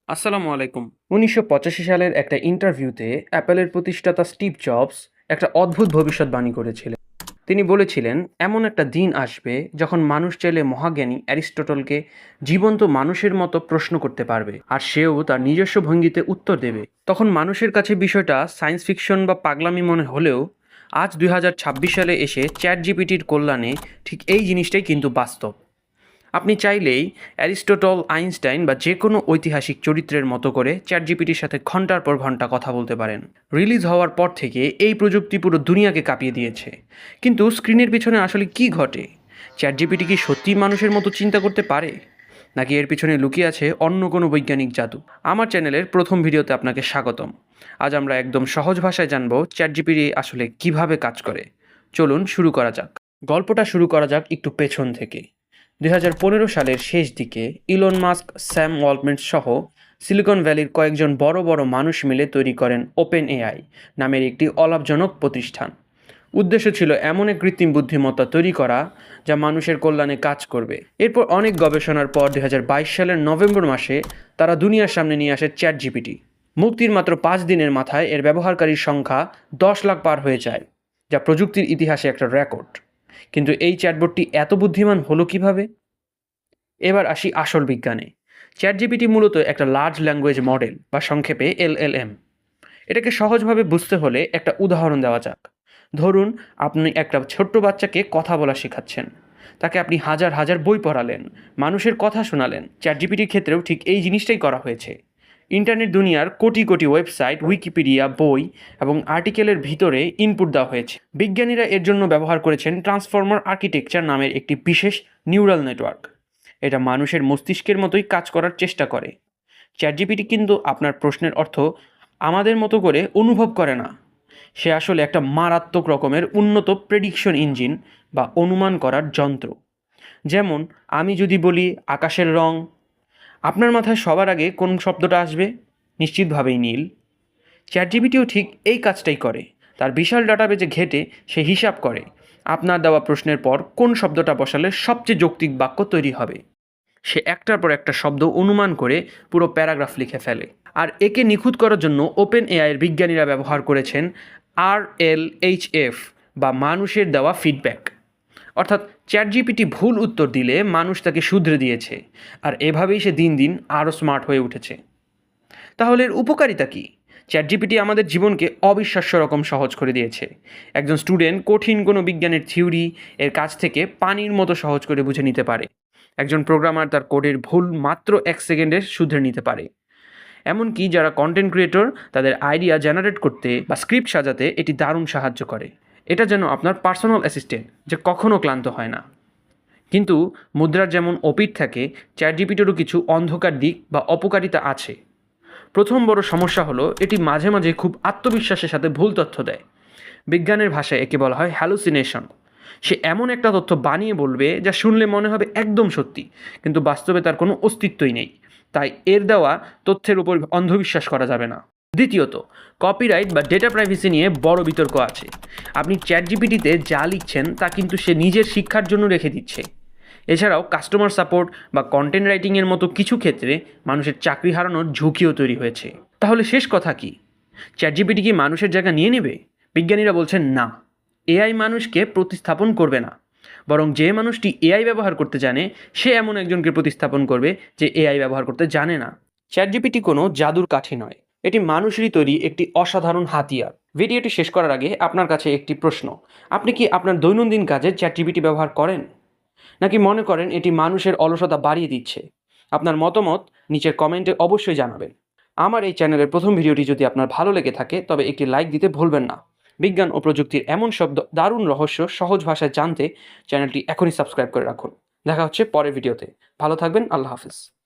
আসসালামু আলাইকুম। ১৯৮৫ সালের একটা ইন্টারভিউতে অ্যাপলের প্রতিষ্ঠাতা স্টিভ জবস একটা অদ্ভুত ভবিষ্যৎবাণী করেছিলেন। তিনি বলেছিলেন, এমন একটা দিন আসবে যখন মানুষ চাইলে মহাজ্ঞানী অ্যারিস্টটলকে জীবন্ত মানুষের মতো প্রশ্ন করতে পারবে, আর সেও তার নিজস্ব ভঙ্গিতে উত্তর দেবে। তখন মানুষের কাছে বিষয়টা সায়েন্স ফিকশন বা পাগলামি মনে হলেও আজ ২০২৬ সালে এসে চ্যাট জিপিটির কল্যাণে ঠিক এই জিনিসটাই কিন্তু বাস্তব। আপনি চাইলেই অ্যারিস্টটল, আইনস্টাইন বা যে কোনো ঐতিহাসিক চরিত্রের মতো করে চ্যাটজিপিটির সাথে ঘন্টার পর ঘন্টা কথা বলতে পারেন। রিলিজ হওয়ার পর থেকে এই প্রযুক্তি পুরো দুনিয়াকে কাঁপিয়ে দিয়েছে। কিন্তু স্ক্রিনের পিছনে আসলে কি ঘটে? চ্যাটজিপিটি কি সত্যিই মানুষের মতো চিন্তা করতে পারে, নাকি এর পিছনে লুকিয়ে আছে অন্য কোনো বৈজ্ঞানিক জাদু? আমার চ্যানেলের প্রথম ভিডিওতে আপনাকে স্বাগতম। আজ আমরা একদম সহজ ভাষায় জানব চ্যাটজিপিটি আসলে কিভাবে কাজ করে। চলুন শুরু করা যাক। গল্পটা শুরু করা যাক একটু পেছন থেকে। ২০১৫ সালের শেষ দিকে ইলন মাস্ক, স্যাম ওয়ালটম্যান সহ সিলিকন ভ্যালির কয়েকজন বড় বড় মানুষ মিলে তৈরি করেন ওপেন এআই নামের একটি অলাভজনক প্রতিষ্ঠান। উদ্দেশ্য ছিল এমন এক কৃত্রিম বুদ্ধিমত্তা তৈরি করা যা মানুষের কল্যাণে কাজ করবে। এরপর অনেক গবেষণার পর ২০২২ সালের নভেম্বর মাসে তারা দুনিয়ার সামনে নিয়ে আসে চ্যাট জিপিটি। মুক্তির মাত্র ৫ দিনের মাথায় এর ব্যবহারকারীর সংখ্যা ১০ লাখ পার হয়ে যায়, যা প্রযুক্তির ইতিহাসে একটা রেকর্ড। কিন্তু এই চ্যাটবটটি এত বুদ্ধিমান হলো কিভাবে? এবার আসি আসল বিজ্ঞানে। চ্যাটজিপিটি মূলত একটা লার্জ ল্যাঙ্গুয়েজ মডেল বা সংক্ষেপে এলএলএম। এটাকে সহজভাবে বুঝতে হলে একটা উদাহরণ দেওয়া যাক। ধরুন, আপনি একটা ছোট্ট বাচ্চাকে কথা বলা শেখাচ্ছেন। তাকে আপনি হাজার হাজার বই পড়ালেন, মানুষের কথা শোনালেন। চ্যাটজিপিটির ক্ষেত্রেও ঠিক এই জিনিসটাই করা হয়েছে। ইন্টারনেট দুনিয়ার কোটি কোটি ওয়েবসাইট, উইকিপিডিয়া, বই এবং আর্টিকেলের ভিতরে ইনপুট দেওয়া হয়েছে। বিজ্ঞানীরা এর জন্য ব্যবহার করেছেন ট্রান্সফর্মার আর্কিটেকচার নামের একটি বিশেষ নিউরাল নেটওয়ার্ক। এটা মানুষের মস্তিষ্কের মতোই কাজ করার চেষ্টা করে। চ্যাটজিপিটি কিন্তু আপনার প্রশ্নের অর্থ আমাদের মতো করে অনুভব করে না। সে আসলে একটা মারাত্মক রকমের উন্নত প্রেডিকশন ইঞ্জিন বা অনুমান করার যন্ত্র। যেমন, আমি যদি বলি আকাশের রং, আপনার মাথায় সবার আগে কোন শব্দটা আসবে? নিশ্চিতভাবেই নীল। চ্যাটজিপিটিও ঠিক এই কাজটাই করে। তার বিশাল ডাটাবেজে ঘেঁটে সে হিসাব করে আপনার দেওয়া প্রশ্নের পর কোন শব্দটা বসালে সবচেয়ে যৌক্তিক বাক্য তৈরি হবে। সে একটার পর একটা শব্দ অনুমান করে পুরো প্যারাগ্রাফ লিখে ফেলে। আর একে নিখুঁত করার জন্য ওপেন এআইয়ের বিজ্ঞানীরা ব্যবহার করেছেন আরএলএইচএফ বা মানুষের দেওয়া ফিডব্যাক। অর্থাৎ চ্যাটজিপিটি ভুল উত্তর দিলে মানুষ তাকে শুধরে দিয়েছে, আর এভাবেই সে দিন দিন আরও স্মার্ট হয়ে উঠেছে। তাহলে এর উপকারিতা কী? চ্যাটজিপিটি আমাদের জীবনকে অবিশ্বাস্য রকম সহজ করে দিয়েছে। একজন স্টুডেন্ট কঠিন কোনো বিজ্ঞানের থিওরি এর কাছ থেকে পানির মতো সহজ করে বুঝে নিতে পারে। একজন প্রোগ্রামার তার কোডের ভুল মাত্র ১ সেকেন্ডে শুধরে নিতে পারে। এমনকি যারা কন্টেন্ট ক্রিয়েটর, তাদের আইডিয়া জেনারেট করতে বা স্ক্রিপ্ট সাজাতে এটি দারুণ সাহায্য করে। এটা যেন আপনার পার্সোনাল অ্যাসিস্ট্যান্ট, যে কখনও ক্লান্ত হয় না। কিন্তু মুদ্রার যেমন অপিঠ থাকে, চ্যাটজিপিটিরও কিছু অন্ধকার দিক বা অপকারিতা আছে। প্রথম বড় সমস্যা হলো এটি মাঝে মাঝে খুব আত্মবিশ্বাসের সাথে ভুল তথ্য দেয়। বিজ্ঞানের ভাষায় একে বলা হয় হ্যালুসিনেশন। সে এমন একটা তথ্য বানিয়ে বলবে যা শুনলে মনে হবে একদম সত্যি, কিন্তু বাস্তবে তার কোনো অস্তিত্বই নেই। তাই এর দেওয়া তথ্যের উপর অন্ধবিশ্বাস করা যাবে না। দ্বিতীয়ত, কপিরাইট বা ডেটা প্রাইভেসি নিয়ে বড় বিতর্ক আছে। আপনি চ্যাটজিপিটিতে যা লিখছেন তা কিন্তু সে নিজের শিক্ষার জন্য রেখে দিচ্ছে। এছাড়াও কাস্টমার সাপোর্ট বা কন্টেন্ট রাইটিংয়ের মতো কিছু ক্ষেত্রে মানুষের চাকরি হারানোর ঝুঁকিও তৈরি হয়েছে। তাহলে শেষ কথা কি? চ্যাটজিপিটি কি মানুষের জায়গা নিয়ে নেবে? বিজ্ঞানীরা বলছেন না। এআই মানুষকে প্রতিস্থাপন করবে না, বরং যে মানুষটি এআই ব্যবহার করতে জানে সে এমন একজনকে প্রতিস্থাপন করবে যে এআই ব্যবহার করতে জানে না। চ্যাটজিপিটি কোনো জাদুর কাঠি নয়, এটি মানুষেরই তৈরি একটি অসাধারণ হাতিয়ার। ভিডিওটি শেষ করার আগে আপনার কাছে একটি প্রশ্ন: আপনি কি আপনার দৈনন্দিন কাজে চ্যাটজিপিটি ব্যবহার করেন, নাকি মনে করেন এটি মানুষের অলসতা বাড়িয়ে দিচ্ছে? আপনার মতামত নিচের কমেন্টে অবশ্যই জানাবেন। আমার এই চ্যানেলের প্রথম ভিডিওটি যদি আপনার ভালো লেগে থাকে তবে একটি লাইক দিতে ভুলবেন না। বিজ্ঞান ও প্রযুক্তির এমন সব দারুণ রহস্য সহজ ভাষায় জানতে চ্যানেলটি এখনই সাবস্ক্রাইব করে রাখুন। দেখা হচ্ছে পরের ভিডিওতে। ভালো থাকবেন। আল্লাহ হাফিজ।